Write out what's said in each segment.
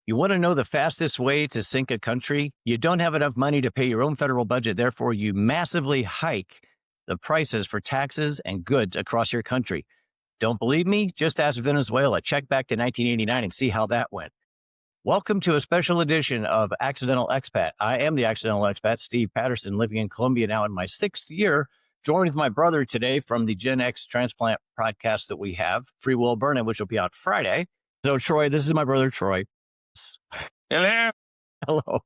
You want to know the fastest way to sink a country? You don't have enough money to pay your own federal budget. Therefore, you massively hike the prices for taxes and goods across your country. Don't believe me? Just ask Venezuela. Check back to 1989 and see how that went. Welcome to a special edition of Accidental Expat. I am the Accidental Expat, Steve Patterson, living in Colombia now in my 6th year, joined with my brother today from the Gen X Transplant podcast that we have, Free Will Burn-In, which will be out Friday. So, Troy, this is my brother, Troy. Hello. Hello.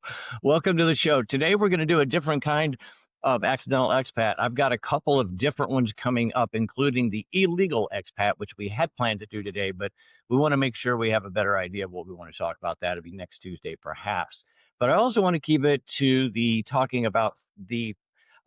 Welcome to the show. Today, we're going to do a different kind of Accidental Expat. I've got a couple of different ones coming up, including the illegal expat, which we had planned to do today, but we want to make sure we have a better idea of what we want to talk about. That'll be next Tuesday, perhaps. But I also want to keep it to the talking about the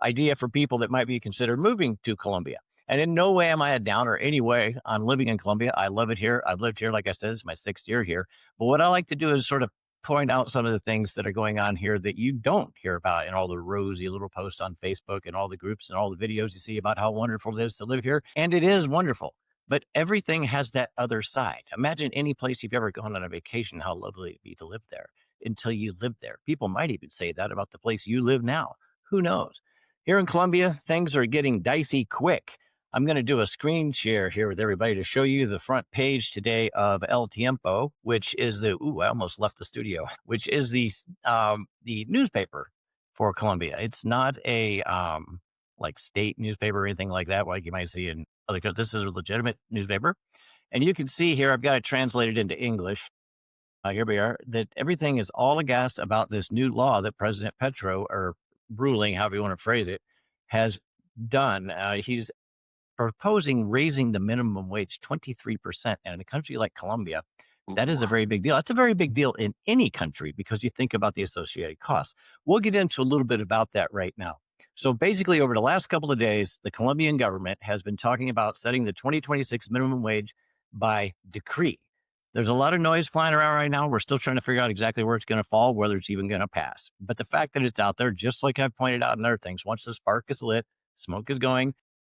idea for people that might be considered moving to Colombia. And in no way am I a downer anyway on living in Colombia. I love it here. I've lived here, like I said, it's my 6th year here. But what I like to do is sort of point out some of the things that are going on here that you don't hear about in all the rosy little posts on Facebook and all the groups and all the videos you see about how wonderful it is to live here. And it is wonderful, but everything has that other side. Imagine any place you've ever gone on a vacation, how lovely it'd be to live there until you live there. People might even say that about the place you live now. Who knows? Here in Colombia, things are getting dicey quick. I'm going to do a screen share here with everybody to show you the front page today of El Tiempo, which is I almost left the studio, which is the newspaper for Colombia. It's not a like state newspaper or anything like that, like you might see in other countries. This is a legitimate newspaper. And you can see here, I've got it translated into English. Here we are, that everything is all aghast about this new law that President Petro, or ruling, however you want to phrase it, has done. He's proposing raising the minimum wage 23%. And in a country like Colombia, that is a very big deal. That's a very big deal in any country because you think about the associated costs. We'll get into a little bit about that right now. So basically, over the last couple of days, the Colombian government has been talking about setting the 2026 minimum wage by decree. There's a lot of noise flying around right now. We're still trying to figure out exactly where it's going to fall, whether it's even going to pass. But the fact that it's out there, just like I've pointed out in other things, once the spark is lit, smoke is going,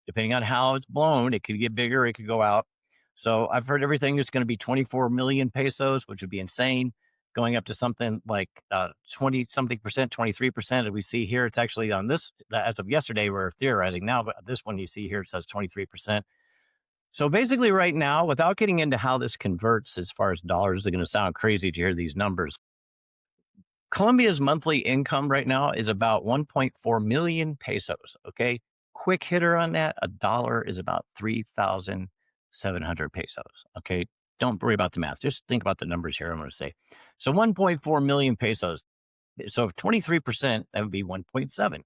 depending on how it's blown, it could get bigger, it could go out. So I've heard everything is going to be 24 million pesos, which would be insane, going up to something like 20-something percent, 23%. As we see here, it's actually on this, as of yesterday, we're theorizing now, but this one you see here, it says 23%. So basically right now, without getting into how this converts as far as dollars, it's going to sound crazy to hear these numbers. Colombia's monthly income right now is about 1.4 million pesos, okay? Quick hitter on that, $1 is about 3,700 pesos. Okay, don't worry about the math. Just think about the numbers here. I'm going to say so 1.4 million pesos. So 23%, that would be 1.7.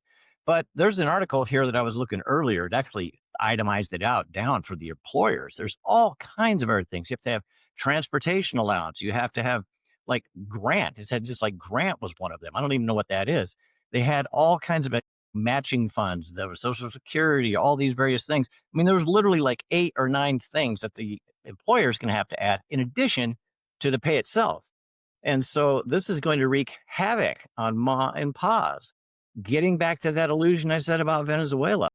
But there's an article here that I was looking earlier. It actually itemized it out down for the employers. There's all kinds of other things. You have to have transportation allowance. You have to have like grant. It said just like grant was one of them. I don't even know what that is. They had all kinds of matching funds, there was Social Security, all these various things. I mean, there was literally like 8 or 9 things that the employer is going to have to add in addition to the pay itself. And so this is going to wreak havoc on ma and pa's. Getting back to that illusion I said about Venezuela,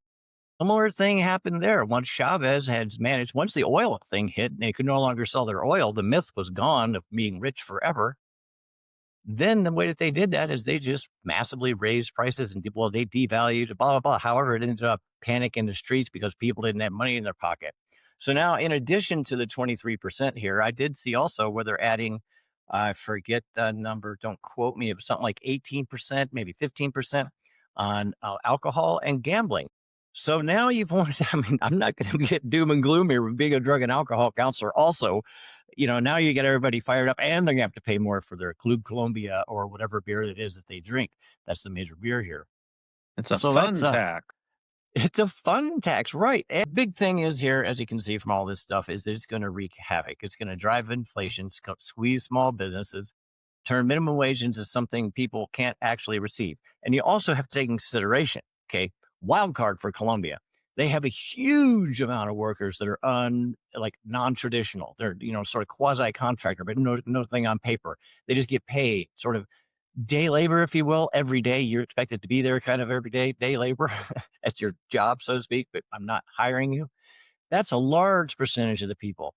similar thing happened there. Once Chavez had managed, once the oil thing hit and they could no longer sell their oil, the myth was gone of being rich forever. Then the way that they did that is they just massively raised prices and they devalued, blah, blah, blah. However, it ended up panic in the streets because people didn't have money in their pocket. So now, in addition to the 23% here, I did see also where they're adding, I forget the number, don't quote me, it was something like 18%, maybe 15% on alcohol and gambling. So now I mean, I'm not going to get doom and gloomy or being a drug and alcohol counselor also. Now you get everybody fired up and they're going to have to pay more for their Club Colombia or whatever beer it is that they drink. That's the major beer here. It's a fun tax. It's a fun tax, right? And the big thing is here, as you can see from all this stuff, is that it's going to wreak havoc. It's going to drive inflation, squeeze small businesses, turn minimum wage into something people can't actually receive. And you also have to take into consideration, okay, wild card for Colombia. They have a huge amount of workers that are non-traditional. They're, sort of quasi-contractor, but no thing on paper. They just get paid sort of day labor, if you will, every day. You're expected to be there kind of every day labor. That's your job, so to speak, but I'm not hiring you. That's a large percentage of the people.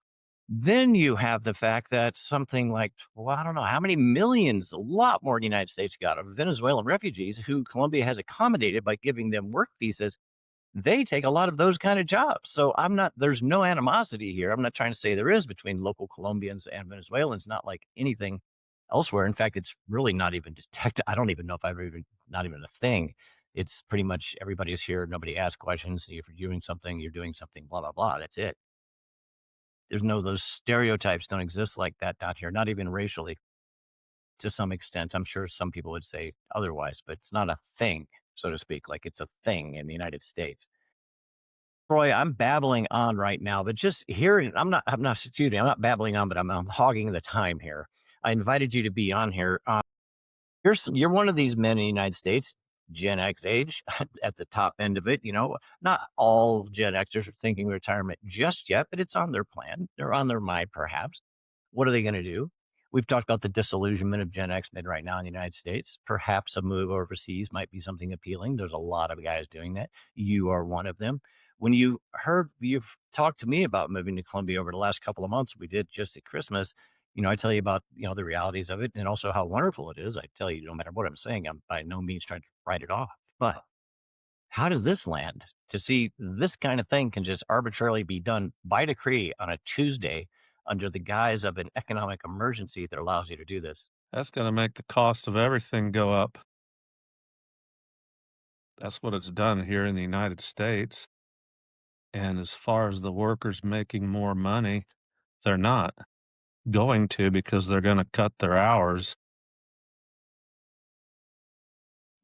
Then you have the fact that something like, well, I don't know how many millions, a lot more than the United States got, of Venezuelan refugees who Colombia has accommodated by giving them work visas. They take a lot of those kind of jobs. So there's no animosity here. I'm not trying to say there is between local Colombians and Venezuelans, not like anything elsewhere. In fact, it's really not even detected. I don't even know if I've even, not even a thing. It's pretty much everybody's here. Nobody asks questions. If you're doing something, you're doing something, blah, blah, blah. That's it. There's no, those stereotypes don't exist like that down here, not even racially to some extent. I'm sure some people would say otherwise, but it's not a thing, so to speak, like it's a thing in the United States. Troy, I'm babbling on right now, but just hearing, excuse me, I'm not babbling on, but I'm hogging the time here. I invited you to be on here. You're one of these men in the United States, Gen X age, at the top end of it. Not all Gen Xers are thinking retirement just yet, but it's on their plan. They're on their mind, perhaps. What are they going to do? We've talked about the disillusionment of Gen X men right now in the United States. Perhaps a move overseas might be something appealing. There's a lot of guys doing that. You are one of them. When you've talked to me about moving to Colombia over the last couple of months, we did just at Christmas. I tell you about, the realities of it and also how wonderful it is. I tell you, no matter what I'm saying, I'm by no means trying to write it off. But how does this land to see this kind of thing can just arbitrarily be done by decree on a Tuesday under the guise of an economic emergency that allows you to do this? That's gonna make the cost of everything go up. That's what it's done here in the United States, and as far as the workers making more money, they're not going to because they're gonna cut their hours.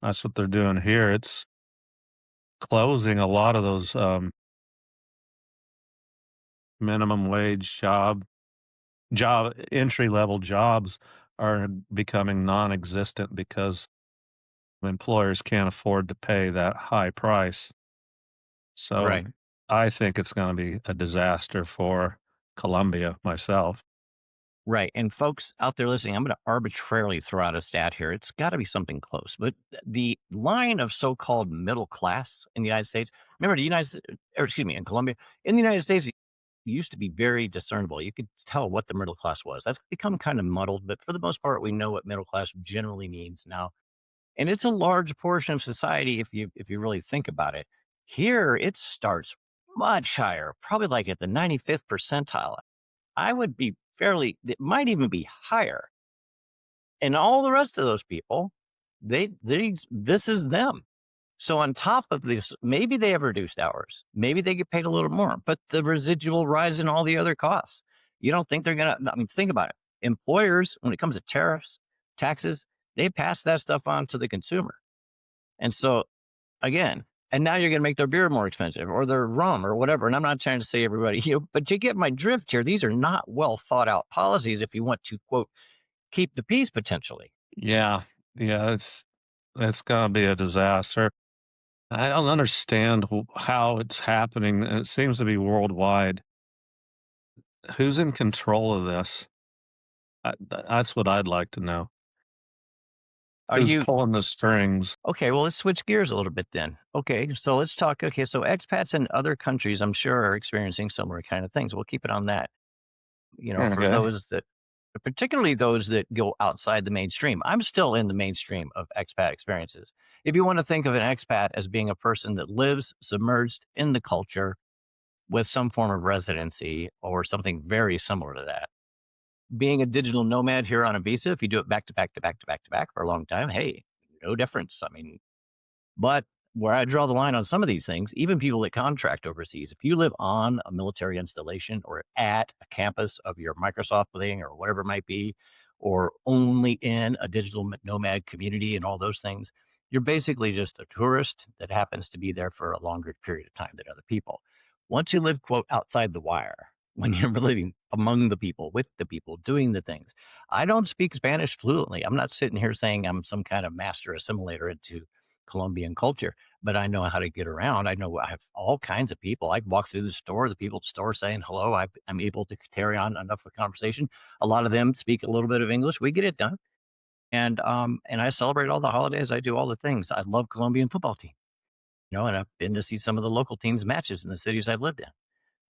That's what they're doing here. It's closing a lot of those, minimum wage entry-level jobs are becoming non-existent because employers can't afford to pay that high price. So, Right. I think it's gonna be a disaster for Colombia myself. Right. And folks out there listening, I'm going to arbitrarily throw out a stat here. It's got to be something close. But the line of so called middle class in the United States, remember the United States, or excuse me, in Colombia, in the United States, it used to be very discernible. You could tell what the middle class was. That's become kind of muddled, but for the most part, we know what middle class generally means now. And it's a large portion of society if you really think about it. Here, it starts much higher, probably like at the 95th percentile. I would be it might even be higher. And all the rest of those people, this is them. So on top of this, maybe they have reduced hours. Maybe they get paid a little more, but the residual rise in all the other costs. You don't think they're going to, I mean, think about it. Employers, when it comes to tariffs, taxes, they pass that stuff on to the consumer. And so again, and now you're going to make their beer more expensive or their rum or whatever. And I'm not trying to say everybody, but you get my drift here. These are not well thought out policies if you want to, quote, keep the peace potentially. Yeah, yeah, it's gonna be a disaster. I don't understand how it's happening, and it seems to be worldwide. Who's in control of this? That's what I'd like to know. Are Who's you pulling the strings? okay? Well, let's switch gears a little bit then. Okay. So let's talk. Okay. So expats in other countries, I'm sure, are experiencing similar kind of things. We'll keep it on that, for Okay. those that, particularly those that go outside the mainstream. I'm still in the mainstream of expat experiences. If you want to think of an expat as being a person that lives submerged in the culture with some form of residency or something very similar to that. Being a digital nomad here on a visa, if you do it back to back to back to back to back for a long time, hey, no difference. I mean, but where I draw the line on some of these things, even people that contract overseas, if you live on a military installation or at a campus of your Microsoft thing or whatever it might be, or only in a digital nomad community and all those things, you're basically just a tourist that happens to be there for a longer period of time than other people. Once you live, quote, outside the wire, when you're living among the people, with the people, doing the things. I don't speak Spanish fluently. I'm not sitting here saying I'm some kind of master assimilator into Colombian culture, but I know how to get around. I know I have all kinds of people. I walk through the store, the people at the store saying hello. I'm able to carry on enough of a conversation. A lot of them speak a little bit of English. We get it done. And I celebrate all the holidays. I do all the things. I love Colombian football team, and I've been to see some of the local teams matches in the cities I've lived in.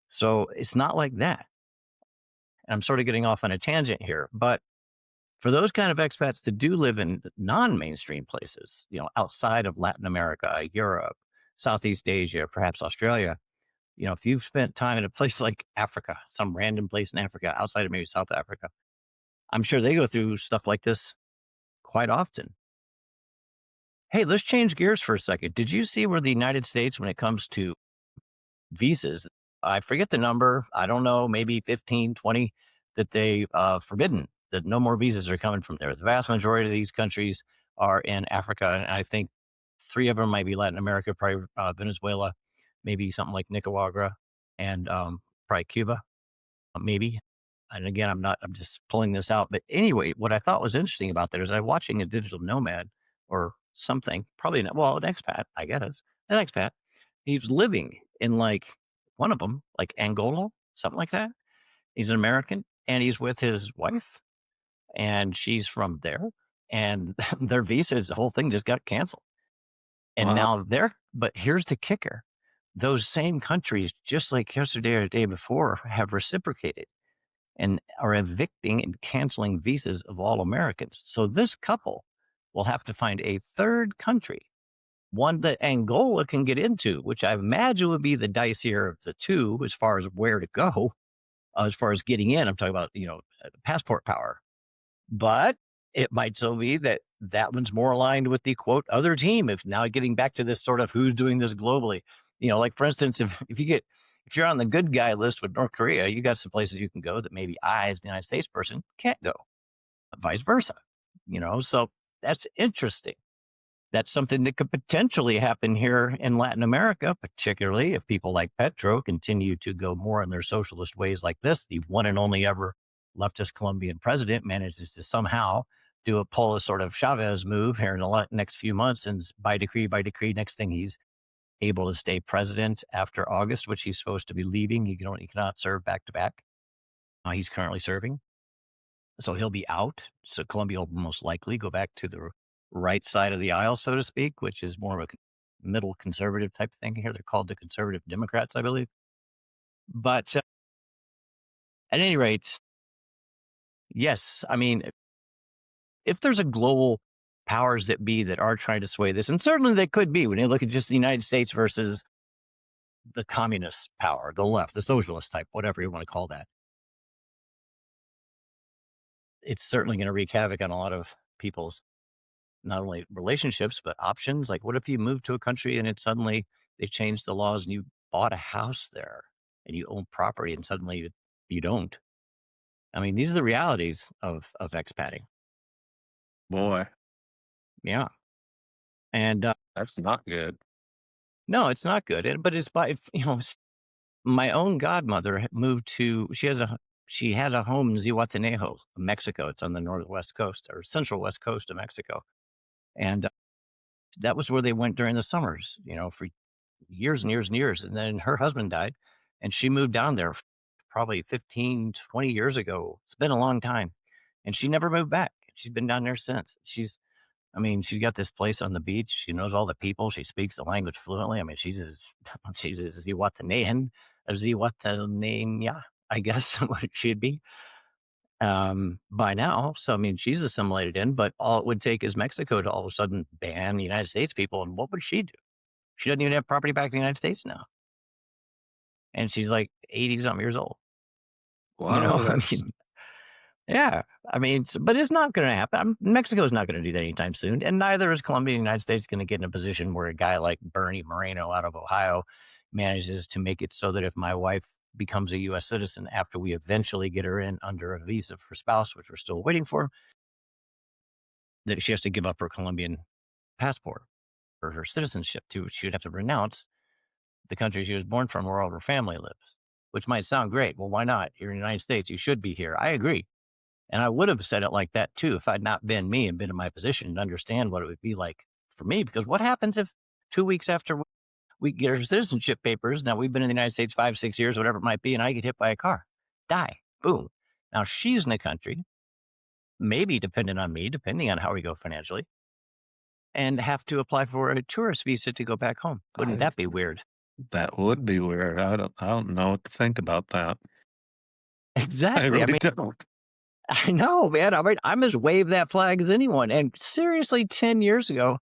So it's not like that. And I'm sort of getting off on a tangent here, but for those kind of expats that do live in non-mainstream places, outside of Latin America, Europe, Southeast Asia, perhaps Australia, if you've spent time in a place like Africa, some random place in Africa, outside of maybe South Africa, I'm sure they go through stuff like this quite often. Hey, let's change gears for a second. Did you see where the United States, when it comes to visas, I forget the number, I don't know, maybe 15, 20, that they forbidden, that no more visas are coming from there. The vast majority of these countries are in Africa, and I think three of them might be Latin America, probably Venezuela, maybe something like Nicaragua, and probably Cuba, maybe. And again, I'm just pulling this out. But anyway, what I thought was interesting about that is I'm watching a digital nomad or something, probably not, well, an expat, I guess, an expat. He's living in like one of them, like Angola, something like that. He's an American and he's with his wife and she's from there. And their visas, the whole thing just got canceled. And Wow. now but here's the kicker, those same countries, just like yesterday or the day before, have reciprocated and are evicting and canceling visas of all Americans. So this couple will have to find a third country, one that Angola can get into, which I imagine would be the dicier of the two as far as where to go, as far as getting in. I'm talking about, passport power. But it might so be that that one's more aligned with the quote other team. If now getting back to this sort of who's doing this globally, like for instance, if you're on the good guy list with North Korea, you got some places you can go that maybe I, as the United States person, can't go, vice versa. So that's interesting. That's something that could potentially happen here in Latin America, particularly if people like Petro continue to go more in their socialist ways like this. The one and only ever leftist Colombian president manages to somehow pull a sort of Chavez move here in the next few months, and by decree, next thing he's able to stay president after August, which he's supposed to be leaving. He cannot serve back to back. He's currently serving. So he'll be out. So Colombia will most likely go back to the right side of the aisle, so to speak, which is more of a middle conservative type thing here. They're called the conservative Democrats, I believe. But at any rate, yes, I mean, if there's a global powers that be that are trying to sway this, and certainly they could be when you look at just the United States versus the communist power, the left, the socialist type, whatever you want to call that, it's certainly going to wreak havoc on a lot of people's not only relationships, but options. Like, what if you move to a country and it suddenly they change the laws and you bought a house there and you own property and suddenly you don't? I mean, these are the realities of expatting. Boy, Yeah. And that's not good. no, it's not good. But it's my own godmother moved to, she had a home in Zihuatanejo, Mexico. It's on the northwest coast or central west coast of Mexico. And that was where they went during the summers, for years and years and years. And then her husband died and she moved down there probably 15, 20 years ago. It's been a long time. And she never moved back. She's been down there since. She's got this place on the beach. She knows all the people. She speaks the language fluently. I mean, she's a Zihuatanean, yeah, I guess what she'd be by now. So, I mean, she's assimilated in, but all it would take is Mexico to all of a sudden ban the United States people. And what would she do? She doesn't even have property back in the United States now. And she's like 80 something years old. Wow, I that's mean, yeah. I mean, but it's not going to happen. Mexico's not going to do that anytime soon. And neither is Colombia. The United States going to get in a position where a guy like Bernie Moreno out of Ohio manages to make it so that if my wife becomes a U.S. citizen after we eventually get her in under a visa for spouse, which we're still waiting for, that she has to give up her Colombian passport or her citizenship to. She would have to renounce the country she was born from where all of her family lives, which might sound great. Well, why not? You're in the United States. You should be here. I agree. And I would have said it like that too if I'd not been me and been in my position and understand what it would be like for me. Because what happens if 2 weeks after we get our citizenship papers, now we've been in the United States 5, 6 years, whatever it might be, and I get hit by a car, die, boom. Now she's in the country, maybe dependent on me, depending on how we go financially, and have to apply for a tourist visa to go back home. Wouldn't I that be weird? that would be weird. I don't know what to think about that. I Exactly. I really mean, don't. I know, man. I mean, I'm as wave that flag as anyone. And seriously, 10 years ago,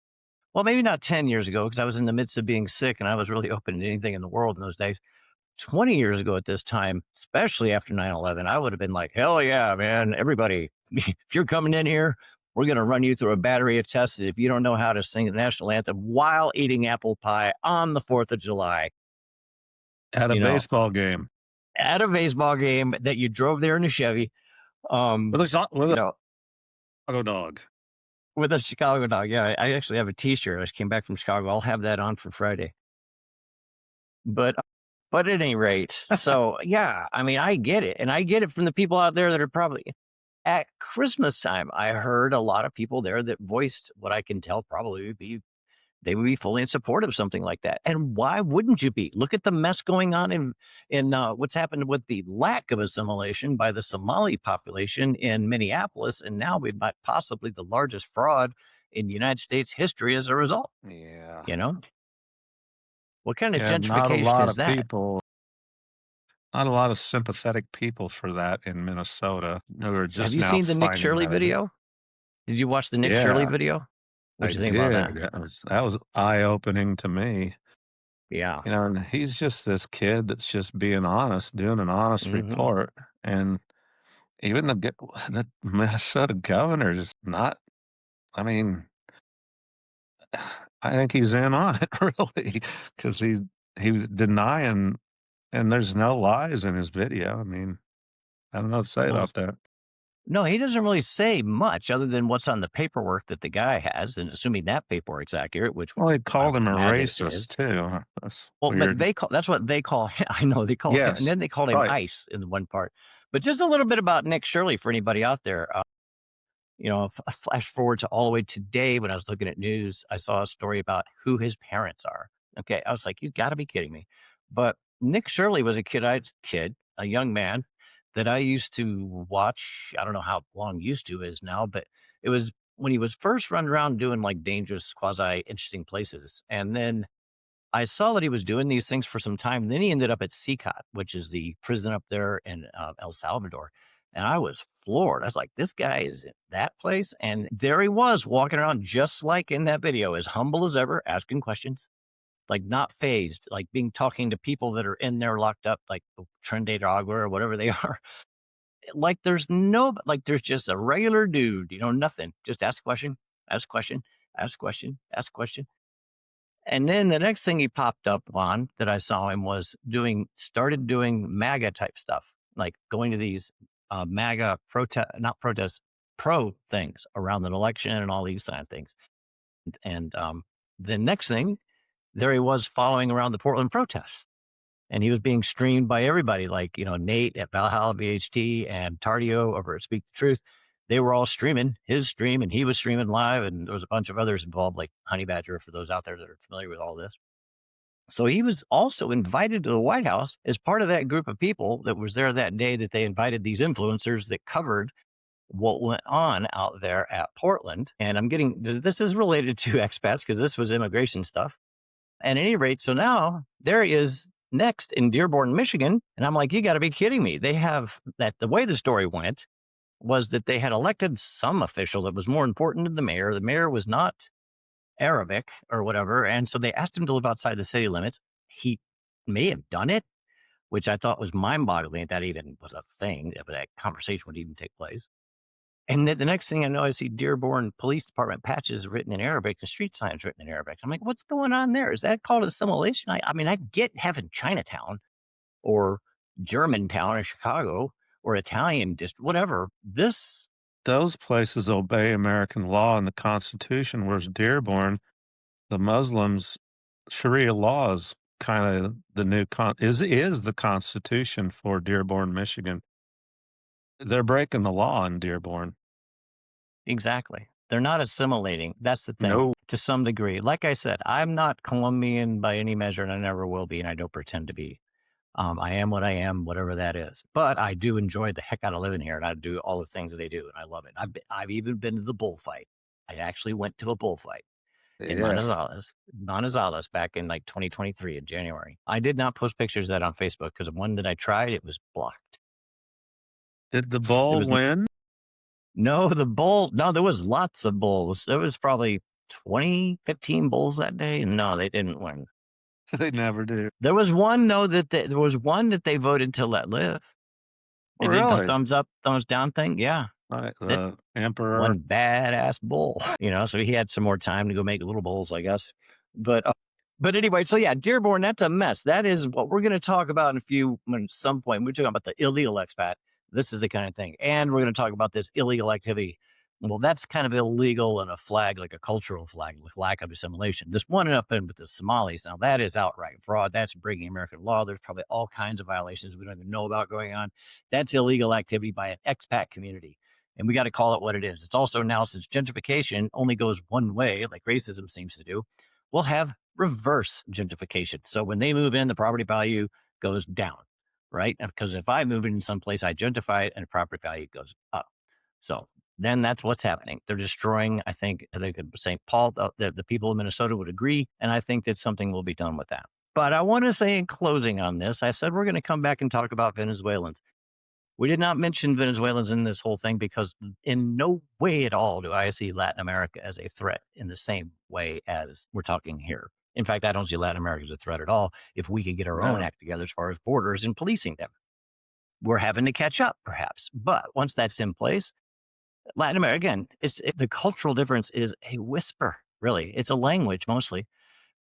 well, maybe not 10 years ago, because I was in the midst of being sick and I was really open to anything in the world in those days. 20 years ago at this time, especially after 9/11, I would have been like, hell yeah, man. Everybody, if you're coming in here, we're going to run you through a battery of tests if you don't know how to sing the national anthem while eating apple pie on the 4th of July, At a you know, baseball game at a baseball game that you drove there in a Chevy, with you know, a Chicago dog. with a Chicago dog. Yeah, I actually have a T-shirt. I just came back from Chicago. I'll have that on for Friday. But at any rate, so yeah, I mean, I get it, and I get it from the people out there that are probably at Christmas time. I heard a lot of people there that voiced what I can tell probably would be they would be fully in support of something like that. And why wouldn't you be? Look at the mess going on in what's happened with the lack of assimilation by the Somali population in Minneapolis, and now we might possibly the largest fraud in United States history as a result. Yeah. You know, what kind of Yeah, not a gentrification lot is of that? people not a lot of sympathetic people for that in Minnesota who are Have just you now seen the Nick finding Shirley that out. video? Did you watch the Nick Shirley Yeah, video? I What'd you think about that? did. That was eye-opening to me. Yeah. You know, and he's just this kid that's just being honest, doing an honest Mhm. report, and even the Minnesota governor is not I mean, I think he's in on it really, 'cause he was denying and there's no lies in his video. I mean, I don't know what to say Well, about that. no, he doesn't really say much other than what's on the paperwork that the guy has, and assuming that paperwork's accurate, which Well, he I called would him a imagine it racist is. too. That's Well, but weird. they call that's what they call I know they called him and Yes, then they called him right. ICE in the one part. But just a little bit about Nick Shirley for anybody out there. Flash forward to all the way today when I was looking at news, I saw a story about who his parents are. Okay, I was like, "You gotta be kidding me." But Nick Shirley was a young man that I used to watch. I don't know how long used to is now, but it was when he was first running around doing like dangerous, quasi interesting places. And then I saw that he was doing these things for some time. Then he ended up at CCOT, which is the prison up there in El Salvador. And I was floored. I was like, this guy is in that place. And there he was walking around just like in that video, as humble as ever, asking questions, like not phased, like being talking to people that are in there locked up, like Trinidad or whatever they are. Like there's just a regular dude, nothing. Just ask a question, ask a question, ask a question, ask a question. And then the next thing he popped up on that I saw him was started doing MAGA type stuff, like going to these MAGA not protests, pro things around an election and all these kind of things. And the next thing, there he was following around the Portland protests. And he was being streamed by everybody, like, Nate at Valhalla VHT and Tardio over at Speak the Truth. They were all streaming his stream and he was streaming live. And there was a bunch of others involved, like Honey Badger, for those out there that are familiar with all this. So he was also invited to the White House as part of that group of people that was there that day that they invited these influencers that covered what went on out there at Portland. And this is related to expats because this was immigration stuff. At any rate, so now there he is next in Dearborn, Michigan. And I'm like, you got to be kidding me. They have that. The way the story went was that they had elected some official that was more important than the mayor. The mayor was not Arabic or whatever. And so they asked him to live outside the city limits. He may have done it, which I thought was mind boggling. That even was a thing, that conversation would even take place. And then the next thing I know, I see Dearborn Police Department patches written in Arabic and street signs written in Arabic. I'm like, what's going on there? Is that called assimilation? I mean, I get having Chinatown or Germantown in Chicago or Italian district, whatever. This, Those places obey American law and the Constitution, whereas Dearborn, the Muslims, Sharia law is kinda the new is the Constitution for Dearborn, Michigan. They're breaking the law in Dearborn. exactly. They're not assimilating. That's the thing No. to some degree. Like I said, I'm not Colombian by any measure and I never will be. And I don't pretend to be. I am what I am, whatever that is. But I do enjoy the heck out of living here, and I do all the things they do, and I love it. I've even been to the bullfight. I actually went to a bullfight in Yes. Manizales back in like 2023 in January. I did not post pictures of that on Facebook because one that I tried, it was blocked. Did the There bull was win? no, the bull. No, there was lots of bulls. There was probably 20, 15 bulls that day. No, they didn't win. They never do. There was one though there was one that they voted to let live. Oh, They did the really? thumbs up, thumbs down thing. Yeah, Like that the emperor? one badass bull. So he had some more time to go make little bulls, I guess. But but anyway, so yeah, Dearborn, that's a mess. That is what we're going to talk about in a few when some point. We're talking about the illegal expat. This is the kind of thing, and we're going to talk about this illegal activity. Well, that's kind of illegal and a flag, like a cultural flag, with lack of assimilation. This one up in with the Somalis, now that is outright fraud. That's breaking American law. There's probably all kinds of violations we don't even know about going on. That's illegal activity by an expat community. And we got to call it what it is. It's also now, since gentrification only goes one way, like racism seems to do, we'll have reverse gentrification. So when they move in, the property value goes down, right? Because if I move in someplace, I gentrify it and the property value goes up. So then that's what's happening. They're destroying, I think St. Paul, the people of Minnesota would agree. And I think that something will be done with that. But I want to say in closing on this, I said we're going to come back and talk about Venezuelans. We did not mention Venezuelans in this whole thing because in no way at all do I see Latin America as a threat in the same way as we're talking here. In fact, I don't see Latin America as a threat at all if we could get our own No. act together as far as borders and policing them. We're having to catch up, perhaps. But once that's in place, Latin America, again, the cultural difference is a whisper, really. It's a language mostly,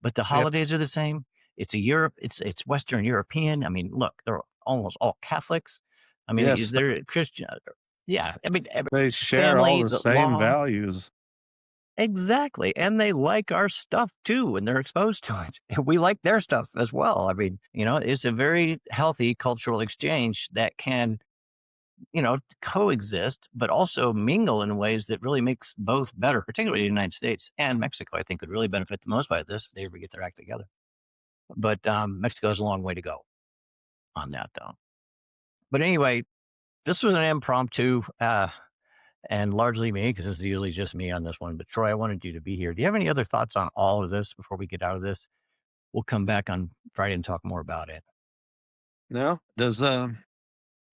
but the Yep. holidays are the same. It's a Europe. It's Western European. I mean, look, they're almost all Catholics. I mean, Yes, they're Christian. Yeah, I mean, they share all family, the the same law, values. exactly, and they like our stuff too, and they're exposed to it. And we like their stuff as well. I mean, it's a very healthy cultural exchange that can, coexist, but also mingle in ways that really makes both better. Particularly the United States and Mexico, I think, would really benefit the most by this if they ever get their act together. But Mexico has a long way to go on that, though. But anyway, this was an impromptu, and largely me, because this is usually just me on this one. But Troy, I wanted you to be here. Do you have any other thoughts on all of this before we get out of this? We'll come back on Friday and talk more about it. No? Does,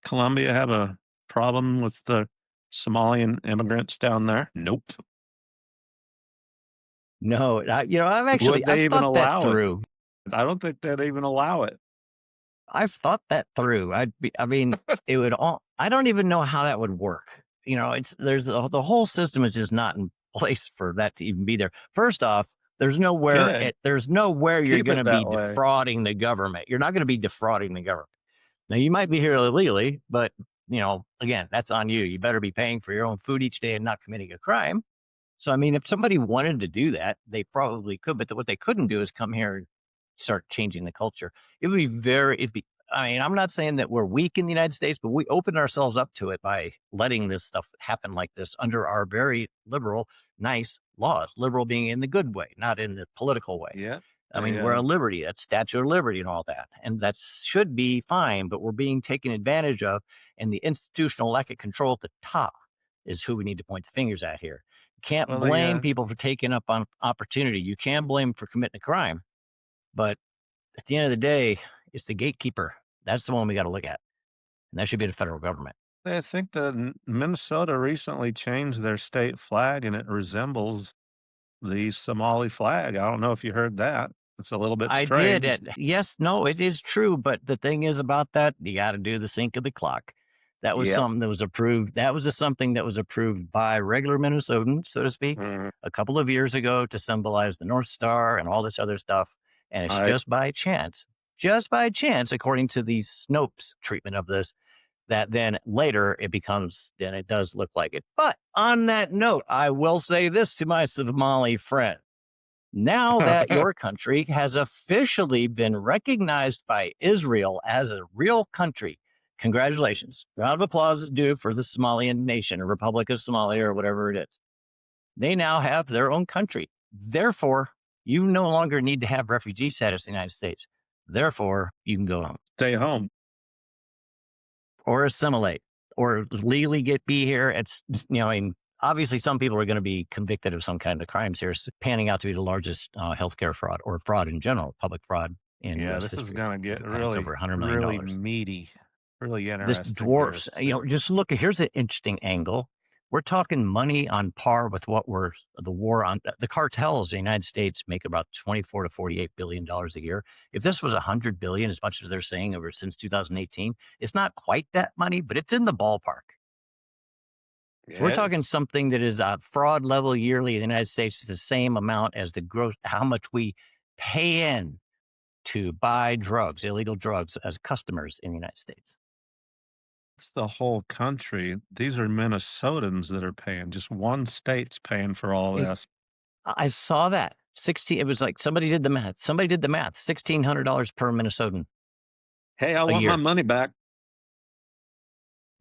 Colombia have a problem with the Somalian immigrants down there? Nope. No, Would I've they even thought that allow it? through. I don't think they'd even allow it. I've thought that through. I mean, it would all. I don't even know how that would work. There's the whole system is just not in place for that to even be there. First off, Good. there's nowhere you're Keep going it to be that way. defrauding the government. You're not going to be defrauding the government. Now you might be here illegally, but again, that's on you. You better be paying for your own food each day and not committing a crime. So, I mean, if somebody wanted to do that, they probably could. But what they couldn't do is come here and start changing the culture. It'd be, I mean, I'm not saying that we're weak in the United States, but we open ourselves up to it by letting this stuff happen like this under our very liberal, nice laws. Liberal being in the good way, not in the political way. Yeah. I They, mean, we're a liberty, that's Statue of Liberty and all that. And that should be fine, but we're being taken advantage of. And the institutional lack of control at the top is who we need to point the fingers at here. You can't well, they, blame people for taking up on opportunity. You can blame them for committing a crime. But at the end of the day, it's the gatekeeper. That's the one we got to look at. And that should be the federal government. I think that Minnesota recently changed their state flag and it resembles the Somali flag. I don't know if you heard that. It's a little bit I did. strange. Yes, no, it is true. But the thing is about that, you got to do the sync of the clock. That was Yep. something that was approved. That was just something that was approved by regular Minnesotans, so to speak, Mhm. a couple of years ago to symbolize the North Star and all this other stuff. And it's Right. just by chance, according to the Snopes treatment of this, that then later then it does look like it. But on that note, I will say this to my Somali friend. Now that your country has officially been recognized by Israel as a real country, congratulations. Round of applause is due for the Somalian nation, or Republic of Somalia, or whatever it is. They now have their own country. Therefore, you no longer need to have refugee status in the United States. Therefore, you can go home Stay home. or assimilate or legally be here. I mean, obviously some people are going to be convicted of some kind of crimes here. It's panning out to be the largest healthcare fraud or fraud in general, public fraud in Yeah, U.S. this is history. gonna If get it pans really, over $100 million. really meaty. Really This interesting here to dwarfs, see. just look, here's an interesting angle. We're talking money on par with what we're the war on the cartels. The United States make about 24 to 48 billion dollars a year. If this was 100 billion, as much as they're saying over since 2018, it's not quite that money, but it's in the ballpark. So we're talking Yes. something that is a fraud level yearly in the United States is the same amount as the gross, how much we pay in to buy drugs, illegal drugs as customers in the United States. It's the whole country. These are Minnesotans that are paying. Just one state's paying for all this. I saw that. 16 it was like somebody did the math. Somebody did the math. $1,600 per Minnesotan Hey, I a want my year. money back.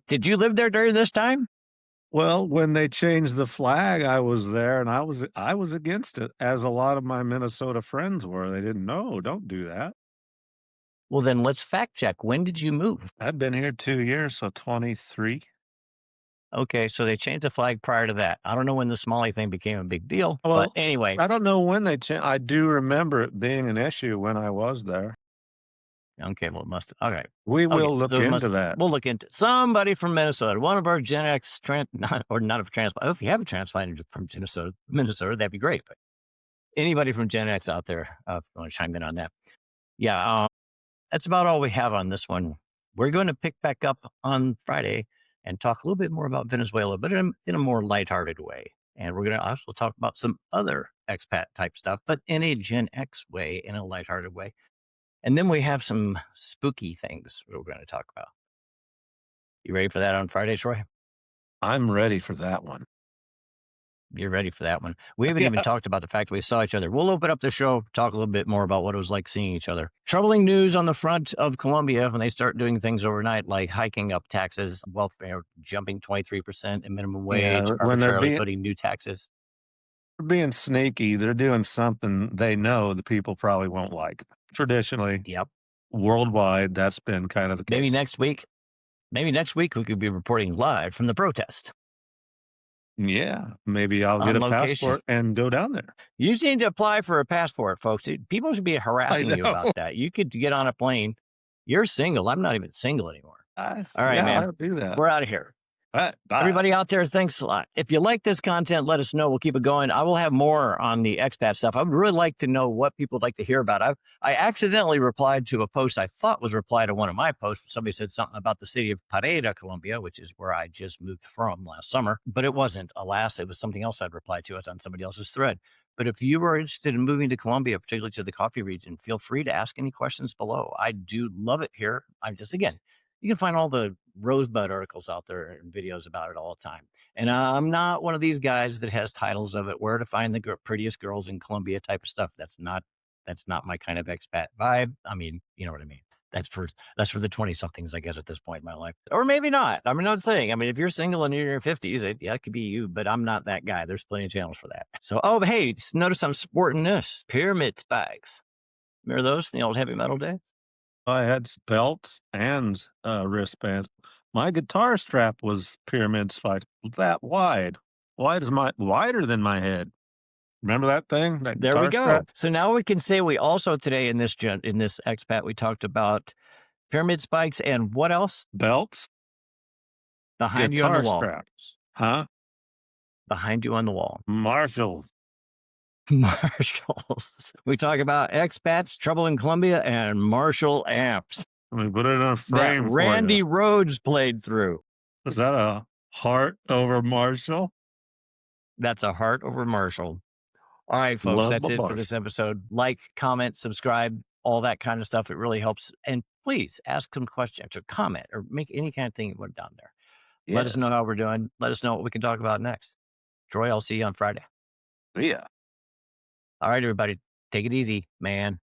Did you live there during this time? Well, when they changed the flag, I was there and I was against it, as a lot of my Minnesota friends were. They didn't know, don't do that. Well, then let's fact check. When did you move? I've been here 2 years, so 23. Okay, so they changed the flag prior to that. I don't know when the Somali thing became a big deal, but Well, anyway. I don't know when they changed. I do remember it being an issue when I was there. Okay, well, it must. All right. We Okay, will look so it into must. that. We'll look into somebody from Minnesota. One of our Gen X not or not a transplant. Oh, if you have a transplant from Minnesota, that'd be great. But anybody from Gen X out there, if you want to chime in on that, yeah, that's about all we have on this one. We're going to pick back up on Friday and talk a little bit more about Venezuela, but in a more lighthearted way. And we're going to also talk about some other expat type stuff, but in a Gen X way, in a lighthearted way. And then we have some spooky things we're going to talk about. You ready for that on Friday, Troy? I'm ready for that one. You're ready for that one. We haven't even Yeah. talked about the fact that we saw each other. We'll open up the show, talk a little bit more about what it was like seeing each other. Troubling news on the front of Colombia when they start doing things overnight, like hiking up taxes, welfare jumping 23% and minimum wage, Yeah, when arbitrarily putting new taxes. they're being sneaky, they're doing something they know the people probably won't like. Traditionally, Yep. worldwide, that's been kind of the Maybe case. next week. Maybe next week we could be reporting live from the protest Yeah, maybe I'll get on a location. passport and go down there. You just need to apply for a passport, folks. People should be I harassing you know. about that. You could get on a plane. You're single. I'm not even single anymore. All right, Yeah, man. I'll do that. We're out of here. Alright, bye. Everybody out there, thanks a lot. If you like this content, let us know. We'll keep it going. I will have more on the expat stuff. I would really like to know what people would like to hear about. I accidentally replied to a post I thought was a reply to one of my posts. Somebody said something about the city of Pareda, Colombia, which is where I just moved from last summer, but it wasn't. Alas, it was something else I'd replied to. It's on somebody else's thread. But if you are interested in moving to Colombia, particularly to the coffee region, feel free to ask any questions below. I do love it here. I'm just, again, you can find all the Rosebud articles out there and videos about it all the time. And I'm not one of these guys that has titles of it, where to find the prettiest girls in Colombia type of stuff. That's not my kind of expat vibe. I mean, you know what I mean. That's for the 20 somethings, I guess, at this point in my life, or maybe not. I'm not saying. I mean, if you're single and you're in your 50s, it could be you. But I'm not that guy. There's plenty of channels for that. So, oh, hey, notice I'm sporting this pyramid spikes. Remember those from the old heavy metal days? I had belts and, wristbands. My guitar strap was pyramid spiked that wide. Wider than my head. Remember that thing? That There we guitar go. strap? So now we can say we also today in this expat we talked about pyramid spikes and what else Belts, behind you on the guitar wall. straps. Huh? Behind you on the wall. Marshall. Marshalls. We talk about expats, trouble in Colombia, and Marshall amps Let me put it in a that frame for you. Randy Rhodes played through. Is that a heart over Marshall? That's a heart over Marshall. All right, folks, Love that's my it for Marshall. this episode. Like, comment, subscribe, all that kind of stuff. It really helps. And please ask some questions or comment or make any kind of thing you want down there. Let us know Yes. how we're doing. Let us know what we can talk about next. Troy, I'll see you on Friday. Yeah. All right, everybody, take it easy, man.